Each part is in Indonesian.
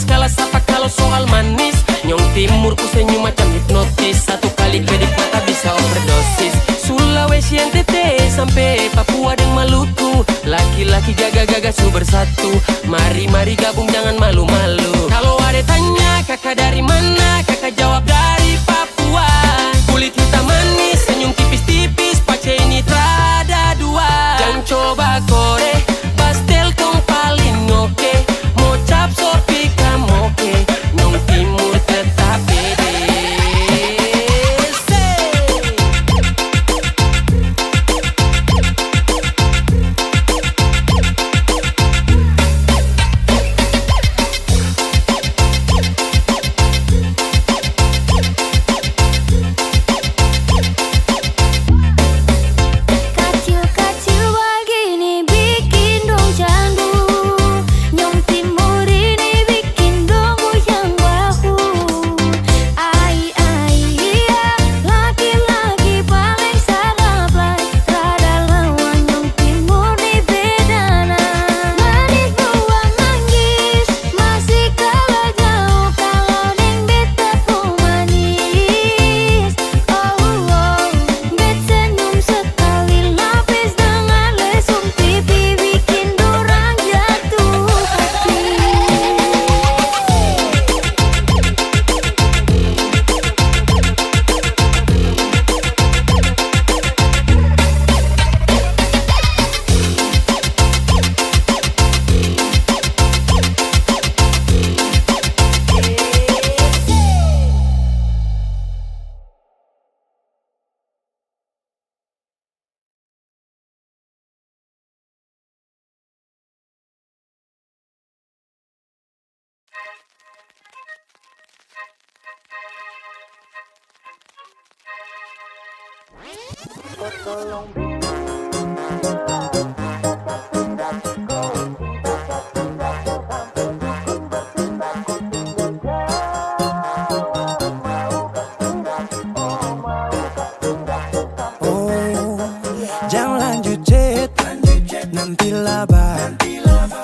kalas apa kalau soal manis. Nyong timur ku senyum macam hipnotis. Satu kali kedip mata bisa overdosis. Sulawesi NTT sampai Papua dan Maluku. Laki-laki jaga-jaga su bersatu. Mari-mari gabung jangan malu-malu. Kalau ada tanya kakak dari mana, kakak jawab dari Papua. Kulit hitam manis, senyum tipis-tipis, pace ini trada dua. Jangan coba kore, pastel kong paling oke. Mau cap sopi kamoke, Nyong timur tetap pede. Kacil-kacil begini bikin dong candu. Nyong timur ini bikin dong goyang bahu. Ai ai iya, laki-laki paling sarap lai. Rada lawan Nyong timur nih bedana. Manis buah manggis, masih kalah jauh kalau neng beta pun manis. Oh oh, bet senyum sekali lapis dengan lesung pipi bikin dorang jatuh hati. Oh, jangan lanjut chat, nanti laba.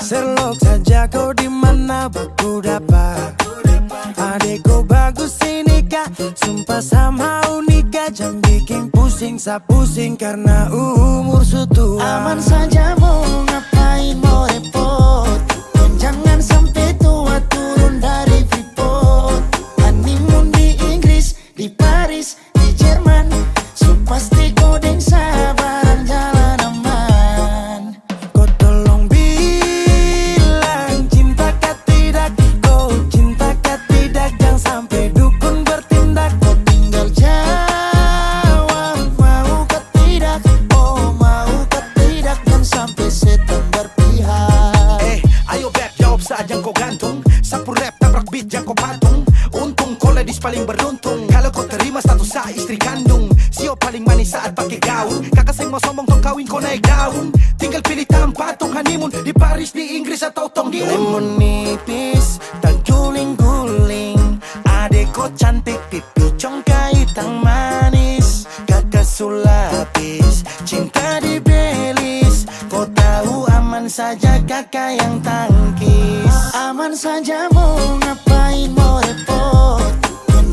Serlok saja kau di mana baku dapat. Adekku bagus ini kak, sumpah sama unika. Jangan bikin pusing, sa pusing karena umur sutua. Aman saja mau ngapain mau repot. Jangan sampai tua turun dari Freeport. Honeymoon di Inggris, di Paris, di Jerman. So pasti kodeng sabaran jalan aman. Kau tolong bilang cinta kah tidak, kau cinta kah tidak. Jangan sampai dukun bertindak. Kau tinggal jawab mau ke tidak. Oh mau ke tidak. Dan sampai setan berpihak. Ayo beb jawab saja kau gantung. Sapu rap tabrak beat jangan kau patung. Untung kau ladies paling beruntung. Kalau kau terima status sa istri kandung. Sio paling manis saat pakai gaun. Kakak seng mau sombong tong kawin kau naik daun. Tinggal pilih tempat tong honeymoon. Di Paris, di Inggris atau tong di Lemon nipis, tak guling-guling. Adek kau cantik, pipi congkai tang manis. Kakak sulapis, cinta di Belis. Kau tahu aman saja kakak yang tangkis. Aman saja mau ngapain mau repot.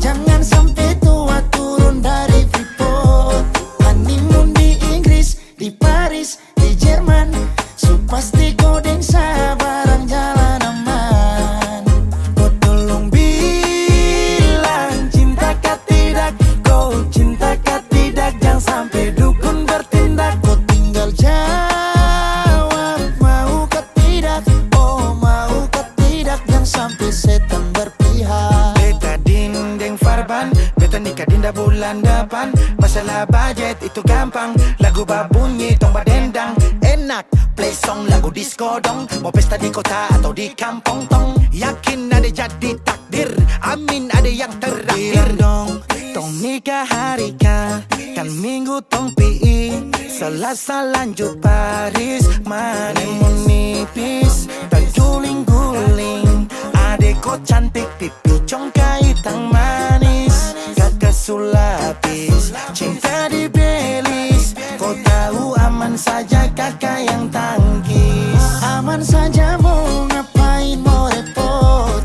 Jangan sampai tua turun dari Freeport. Honeymoon di Inggris, di Paris, di Jerman. So pasti kodeng sabaran jalan aman. Kau tolong bilang cinta kah tidak, kau cinta kah tidak. Jangan sampai dukun bertindak. Kau tinggal jawab mau ke tidak. Oh mau ke tidak. Jangan sampai setan berpihak. Beta dinding farban, beta nikah dinda bulan depan. Masalah budget itu gampang. Lagu babunyi tong badendang. Enak play song lagu disco dong. Mau pesta di kota atau di kampung tong. Yakin ada jadi takdir, amin ada yang terakhir dong. Tong nikah hari kah, kan minggu tong PI. Selasa lanjut Paris, mana mau nipis, tak guling-guling. Adek kau cantik, pipi congkai tang manis. Kakak sulapis, cinta di Belis. Kau tahu aman saja kakak yang tangkis. Aman saja mau ngapain mau repot.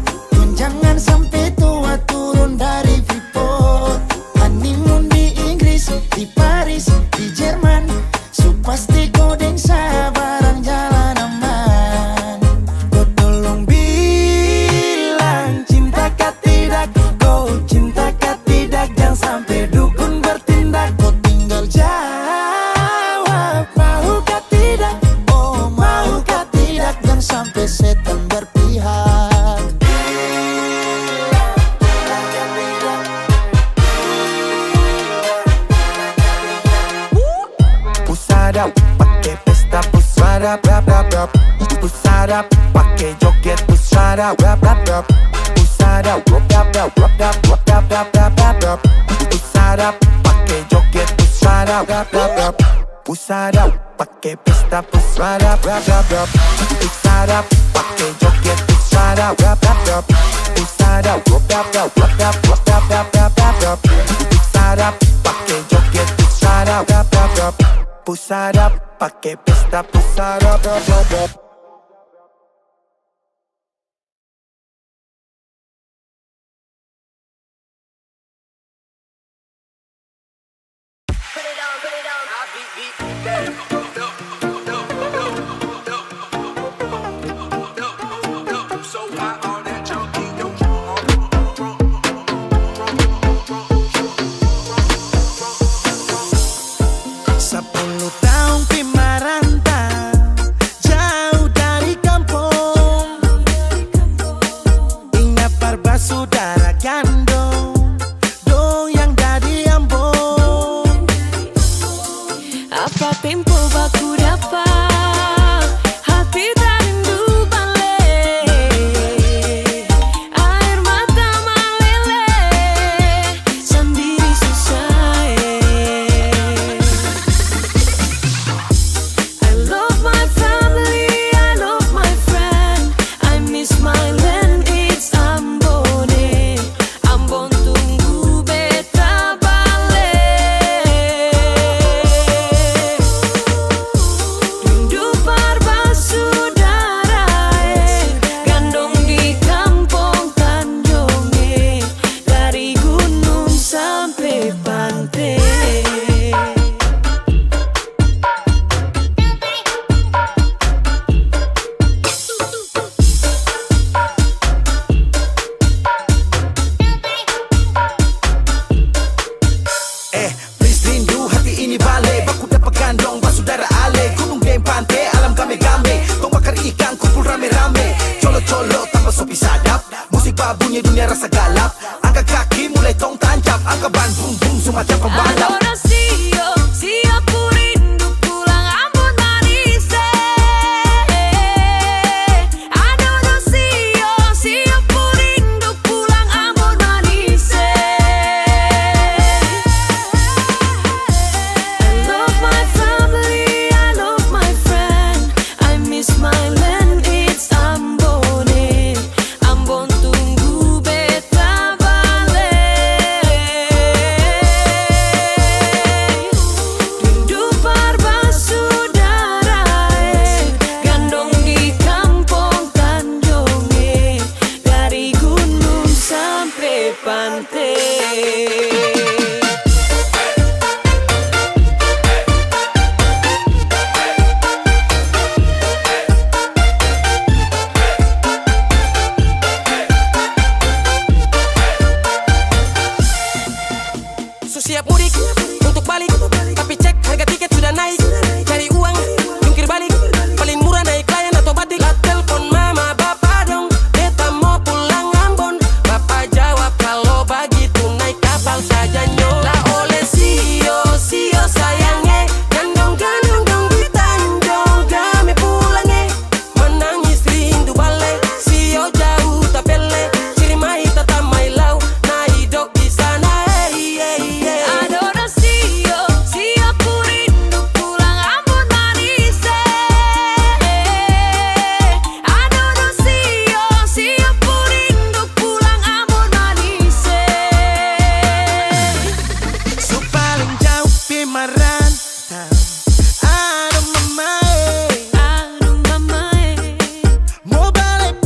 pesta pusara rap rap rap. Pusara pakai joget pusara rap rap rap. Pusara rap rap rap rap rap rap rap rap rap rap. Pusara pakai joget pusara rap rap rap. Pusara pakai pesta pusara rap rap rap. Pusara pakai joget pusara rap rap rap. Pusara rap rap rap rap rap rap rap rap rap rap. Pusara pakai joget pusara rap rap rap. Pusara pakai pesta pusara rap rap rap. Apa tempo baku dapat hati tak rindu balik. Air mata meleleh sendiri susah. I love my family, I love my friend. I miss my land, it's Ambon. Ambon tunggu beta balik. Rindu bersaudara, gandong di kampung Tanjung, dari gunung sampai pantai. Please rindu hati ini balik. Baku dapat gandong basudara ale. Gunung game pantai alam game-game. Tong bakar ikan kumpul rame-rame. Colo-colo tambah sopi sadap. Musik babunya dunia rasa galap. Angkat kaki mulai tong tancap. Angkat ban bum bum semacam pembalap. Adorasio, siapa rindu pulang Ambon manis. Adorasio, siapa rindu pulang Ambon manis. I love my family, I love my friend. I miss my land, it's Ambon. Ambon tunggu beta balik. Rindu bersaudara, gandong di kampung Tanjung, dari gunung sampai pantai. So siap mudik untuk balik, tapi cek harga tiket sudah naik. Cari uang, jungkir balik, paling murah naik layan atau batik. Lah telepon mama bapak dong, beta mau pulang Ambon. Bapak jawab kalau begitu naik kapal saja nyo. Lah oleh sio sayangnya, gandong-gandong dong di Tanjung kami pulangnya. Menangis rindu balik, sio jauh tak pele. Cirimai tata mai lau, na hidup di sana. Adorasio, siapa rindu pulang Ambon manis. Adorasio, siapa rindu pulang Ambon manis. So paling jauh pi merantau. Aduh mamae, Aduh mamae, mau balik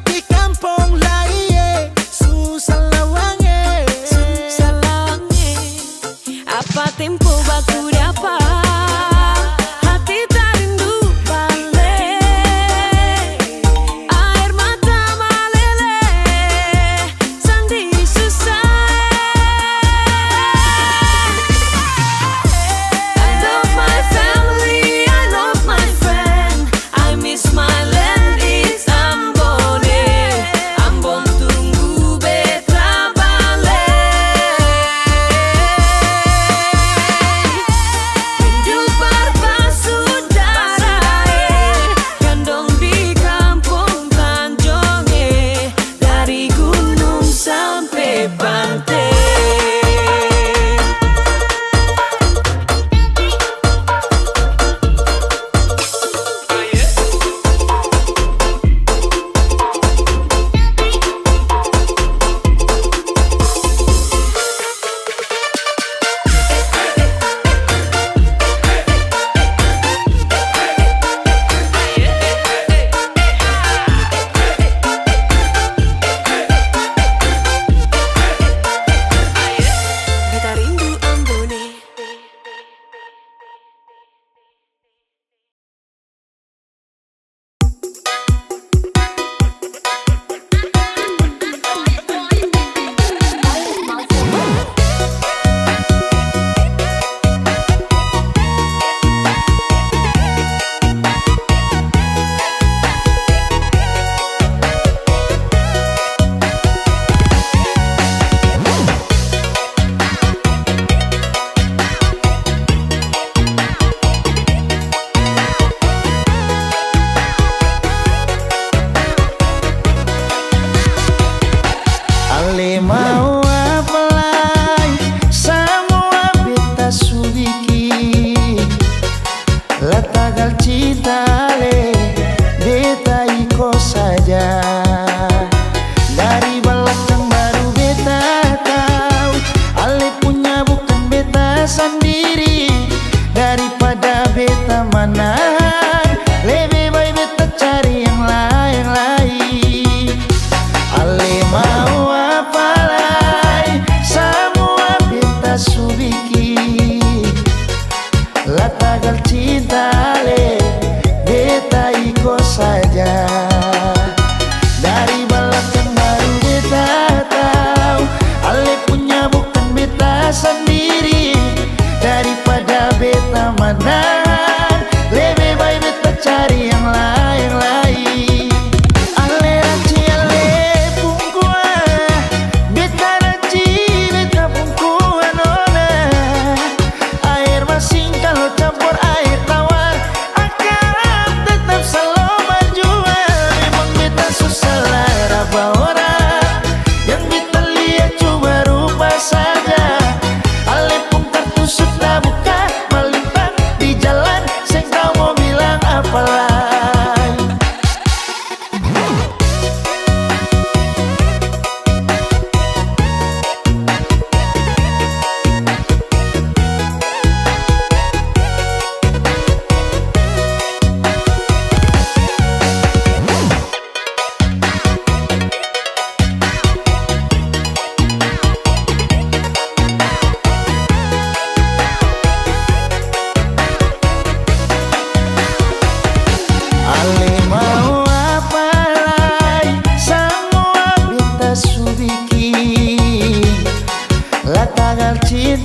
di kampung lain. Susah lawange. susah lawangnya. Apa tempo baku dapat hati tak rindu balik. Air mata meleleh sendiri susah. I love my family, I love my friend. I miss my land, it's Ambon. Ambon tunggu beta balik.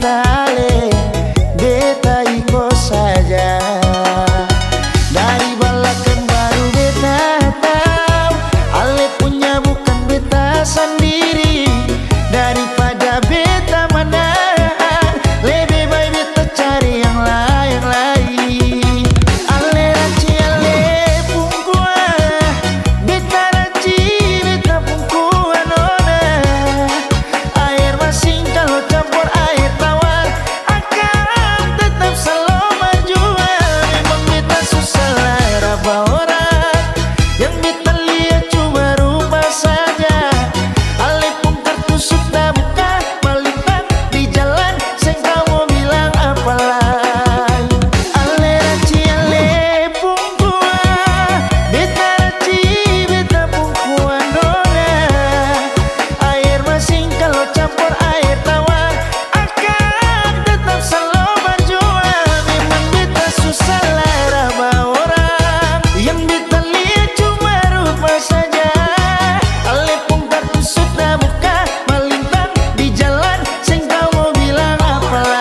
ale beta iko saja. Dari balakan baru beta tahu ale punya bukan beta sendiri. Daripada beta menahan, lebih baik beta cari yang lain. Ale raci ale pungkua, beta raci beta pungkua nona. Air masin kalau campur air tawar akan tetap selalu menjual. Memang beta susah lara orang yang beta lihat cuma rupa saja. Ale pun tertusuk dah buka melintang di jalan, seng kamu bilang apalah. Ale raci ale pungkua, beta raci beta pungkua nona. Air masin kalau campur air tawar akan tetap selalu berjuang. Memang beta susah lara orang yang beta lihat cuma rupa saja. Ale pun tertusuk dah buka melintang di jalan, seng kamu bilang apalah.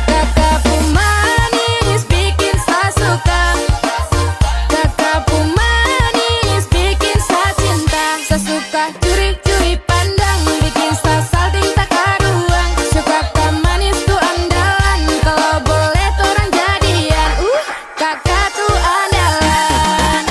Kakakku manis bikin saya suka. Kakakku manis bikin saya cinta. Saya suka curi-curi pandang, bikin saya salting tak karuang. Suka kak manis tuh andalan, kalau boleh tuh orang jadian. Kakak tuh andalan.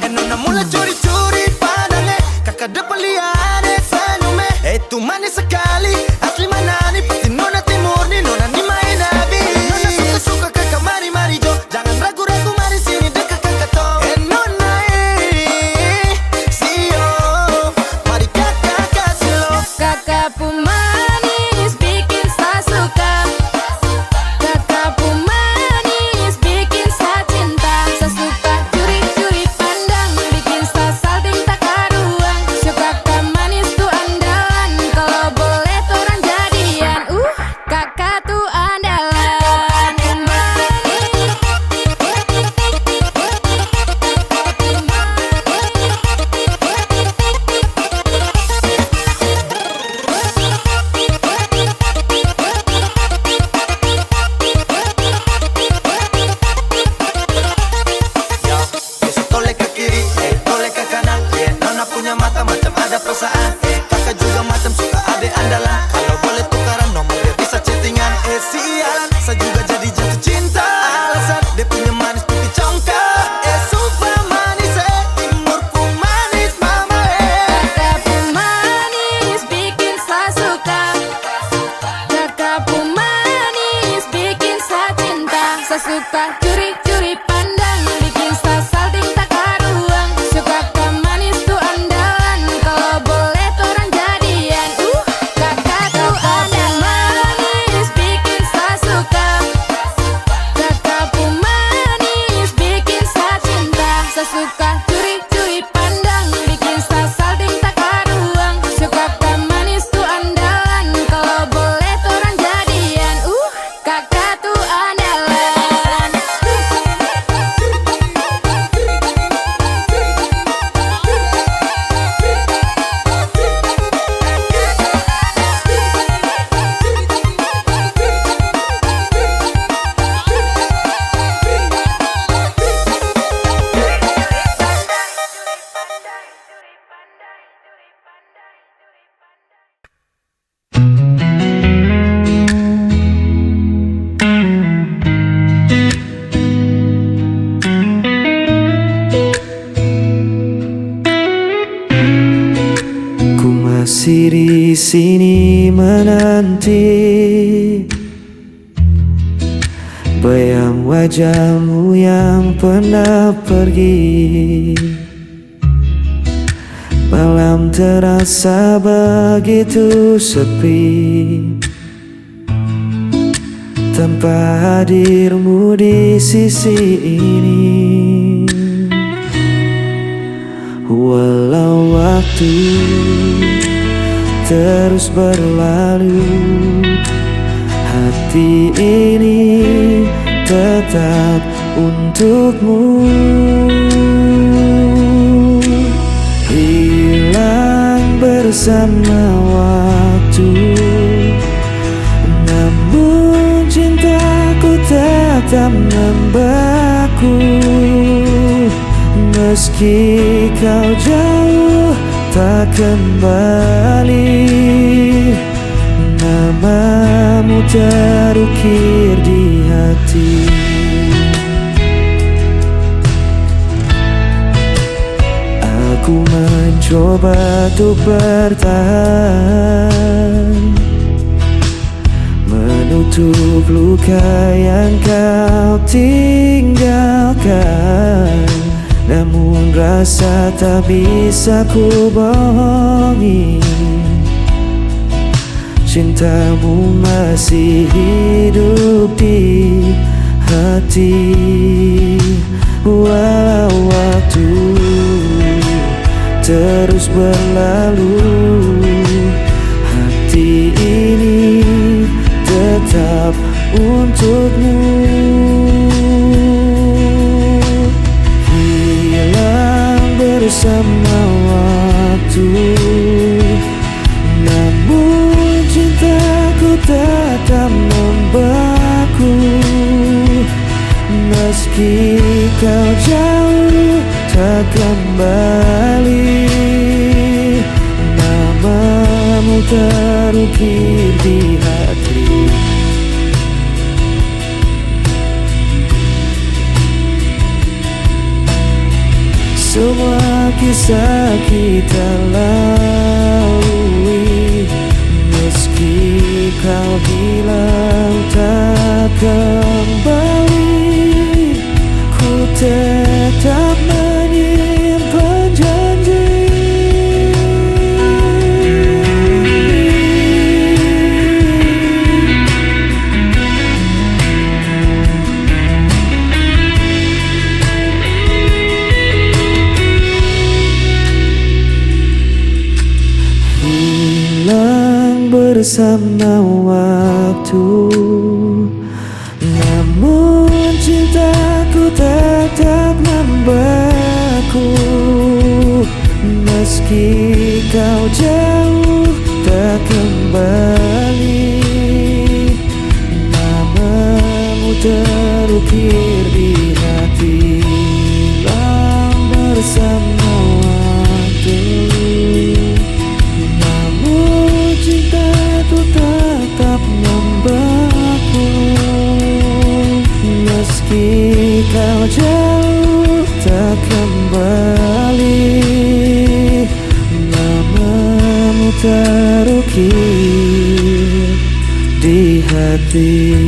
Nona mula curi-curi padangnya, kakak dapat lihat senyumnya. Itu manis sekali, asli Manani, pasti nona timur nih, nona ni main nabi. Nona suka-suka kakak mari jo, jangan ragu-ragu mari sini dekat kakak to. Nona sio, mari kakak kasih lo. Kakakku manis bikin saya suka. Kakakku manis bikin saya cinta. Saya suka curi-curi pandang, bikin saya salting tak karuang. Suka kak manis tuh andalan, kalau boleh tuh orang jadian. Kakak tuh andalan. Yo, bisa toleh ke kiri, toleh ke kanan. Nona punya mata macam ada perasaan. Kakak juga macam suka adek andalan. Kalau boleh tukaran nomor dia bisa chattingan. Sialan, saya juga jadi jatuh cinta. Alasan dia punya manis putih congkak. Super manis, timurku manis mama. Kakakku manis bikin saya suka. Kakakku manis bikin saya cinta. Saya suka curi-curi pandang, bikin saya salting tak karuang. Suka kak manis tuh andalan, kalau boleh tuh orang jadian. Kakak tuh andalan. Manis bikin saya suka. Kakakku manis bikin saya cinta. Saya suka curi-curi pandang, bikin saya salting tak karuang. Suka kak manis tuh andalan, kalau boleh tuh orang jadian. Kakak tuh andalan. masih di sini menanti bayang wajahmu yang pernah pergi. Malam terasa begitu sepi tanpa hadirmu di sisi ini. Walau waktu terus berlalu, hati ini tetap untukmu. Hilang bersama waktu, namun cintaku tetap membeku. Meski kau jauh tak kembali, namamu terukir di hati. Aku mencoba untuk bertahan, menutup luka yang kau tinggalkan. Namun rasa tak bisa ku bohongi, cintamu masih hidup di hati. Walau waktu terus berlalu, hati ini tetap untukmu. Bersama waktu, namun cintaku tetap membeku. Meski kau jauh tak kembali, namamu terukir di hati. Semua kisah kita lalui, meski kau hilang tak kembali, ku tetap menyimpan janji. Bersama waktu, namun cintaku tetap membeku. Meski kau jauh tak kembali, namamu terukir di hati. Hilang bersama waktu, cintaku tetap membeku. Meski kau jauh tak kembali, namamu terukir di hati.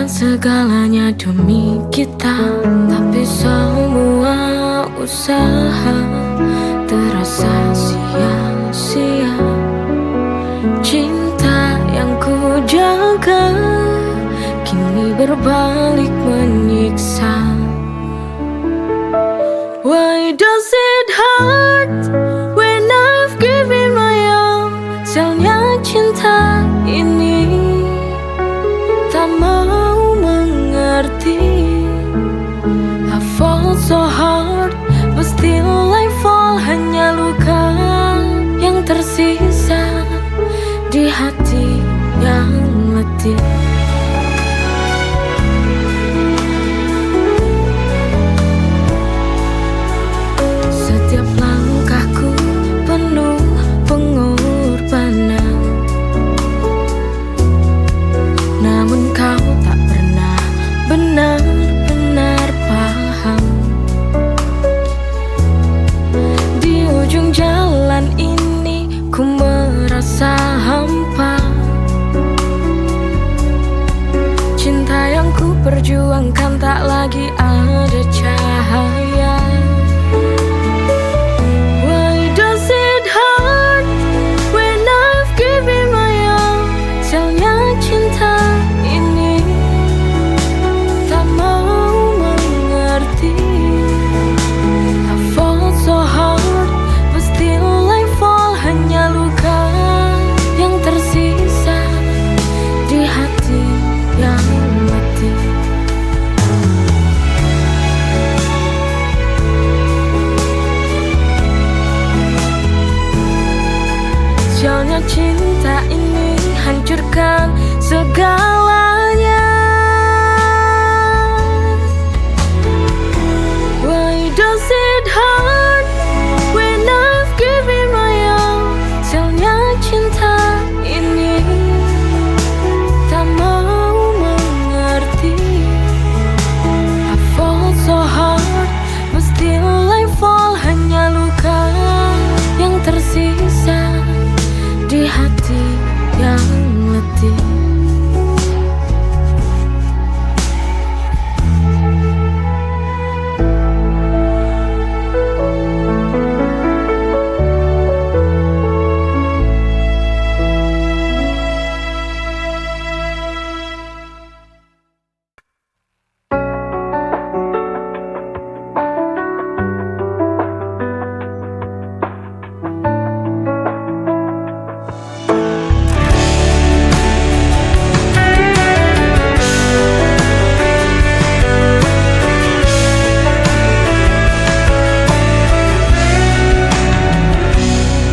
Segalanya demi kita, tapi semua usaha terasa sia-sia. Cinta yang ku jaga kini berbalik menyiksa. Why does it hurt when I've given my all? Sialnya cinta ini tak mau benar-benar paham. Di ujung jalan ini ku merasa hampa. Cinta yang ku perjuangkan tak lagi ada cahaya. Why does it hurt when I've given my all? Sialnya cinta ini tak mau mengerti. I fall so hard but still I fall. Hanya luka yang tersisa di hati yang mati. Sialnya cinta ini hancurkan segalanya. Why does it hurt when I've given my all? Sialnya cinta ini tak mau mengerti. I fall so hard but still I fall. Hanya luka yang tersisa di hati yang letih.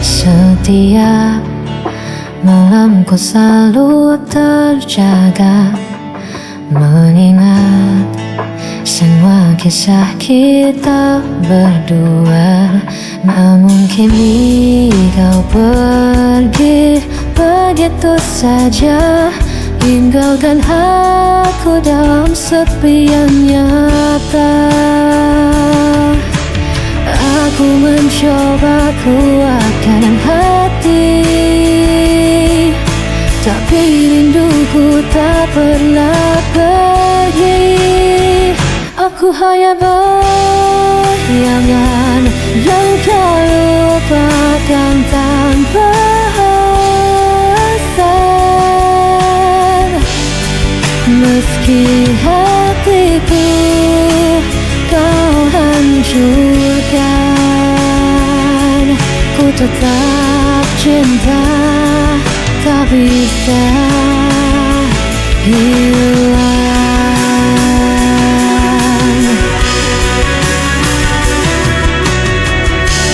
Setiap malamku selalu terjaga, mengingat semua kisah kita berdua. Namun kini kau pergi begitu saja, tinggalkan aku dalam sepi yang nyata. Aku mencoba kuatkan hati, tapi rinduku tak pernah pergi. Aku hanya bayangan yang kau lupakan tanpa alasan. Meski hatiku kau hancurkan, ku tetap cinta, tak bisa hilang.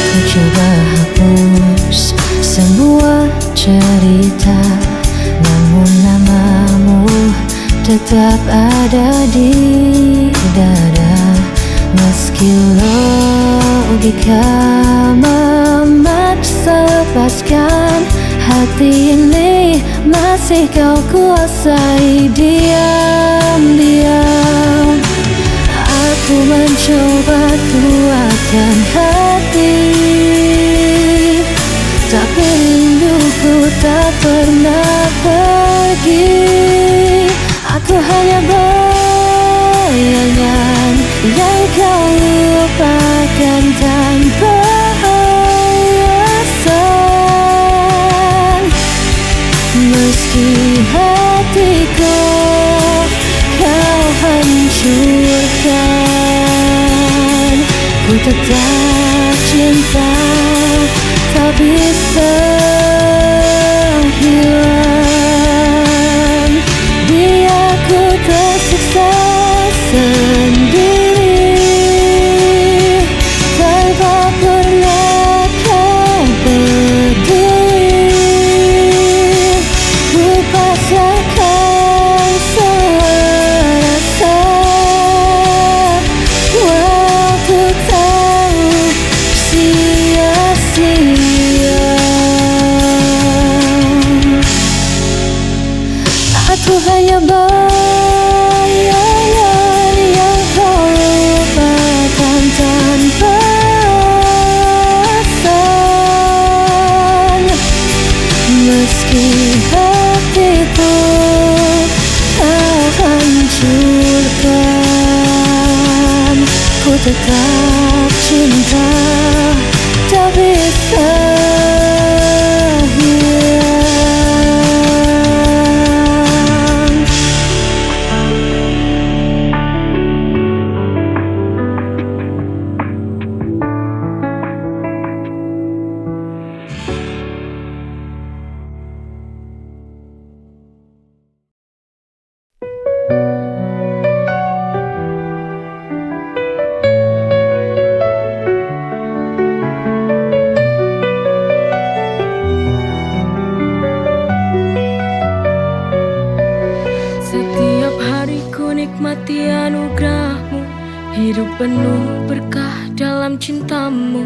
Ku coba hapus semua cerita, namun namamu tetap ada di dada. Meski logika memaksa lepaskan, hati ini masih kau kuasai diam-diam. Aku mencoba kuatkan hati, tapi rinduku tak pernah pergi. Aku hanya bayangan yang kau lupakan tanpa alasan. Meski hatiku kau hancurkan, ku tetap cinta, tak bisa hilang. Biar ku tersiksa sendiri, tanpa pernah kau peduli. Ku pasrahkan semua rasa, waktu tahu sia-sia. tetap cinta, tak bisa hilang. Setiap hari ku nikmati anugerahmu, hidup penuh berkah dalam cintamu.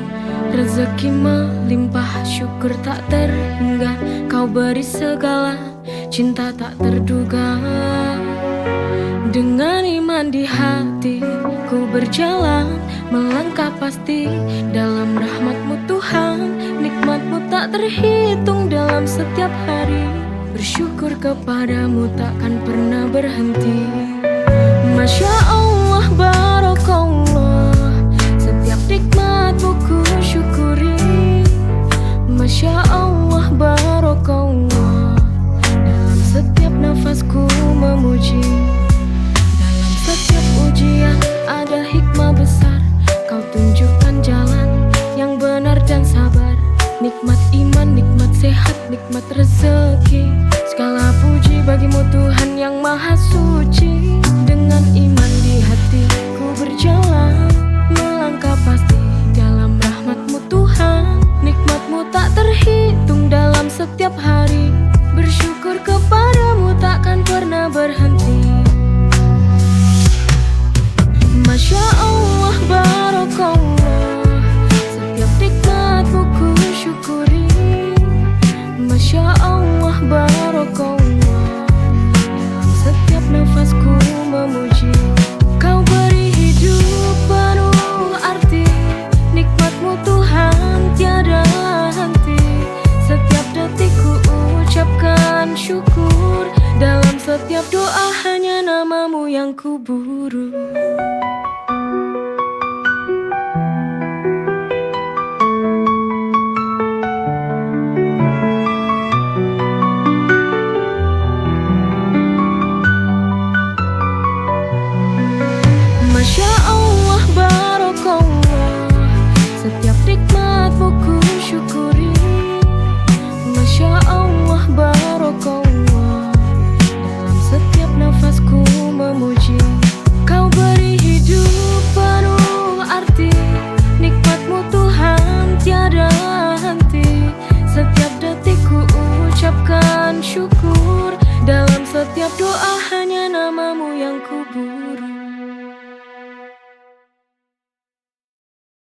Rezeki melimpah, syukur tak terhingga, kau beri segala, cinta tak terduga. Dengan iman di hati, ku berjalan, melangkah pasti dalam rahmat-Mu Tuhan. Nikmat-Mu tak terhitung dalam setiap hari, bersyukur kepadamu takkan pernah berhenti. Masya Allah, Barakallah, setiap nikmat-Mu ku syukuri. Masya Allah, Barakallah, dalam setiap nafasku memuji. Dalam setiap ujian ada hikmah besar, kau tunjukkan jalan yang benar dan sabar. Nikmat iman, nikmat sehat, nikmat rezeki, segala puji bagimu Tuhan yang maha suci. Dengan iman di hati ku berjalan, melangkah pasti dalam rahmat-Mu Tuhan. Nikmat-Mu tak terhitung dalam setiap hari, bersyukur kepadamu takkan pernah berhenti. Masya Allah, Barakallah, setiap nikmat-Mu ku syukuri. Masya Allah, Barakallah, dalam setiap nafasku memuji. Kau beri hidup penuh arti, nikmat-Mu Tuhan tiada henti. Setiap detik ku ucapkan syukur, dalam setiap doa hanya nama-Mu yang ku buru.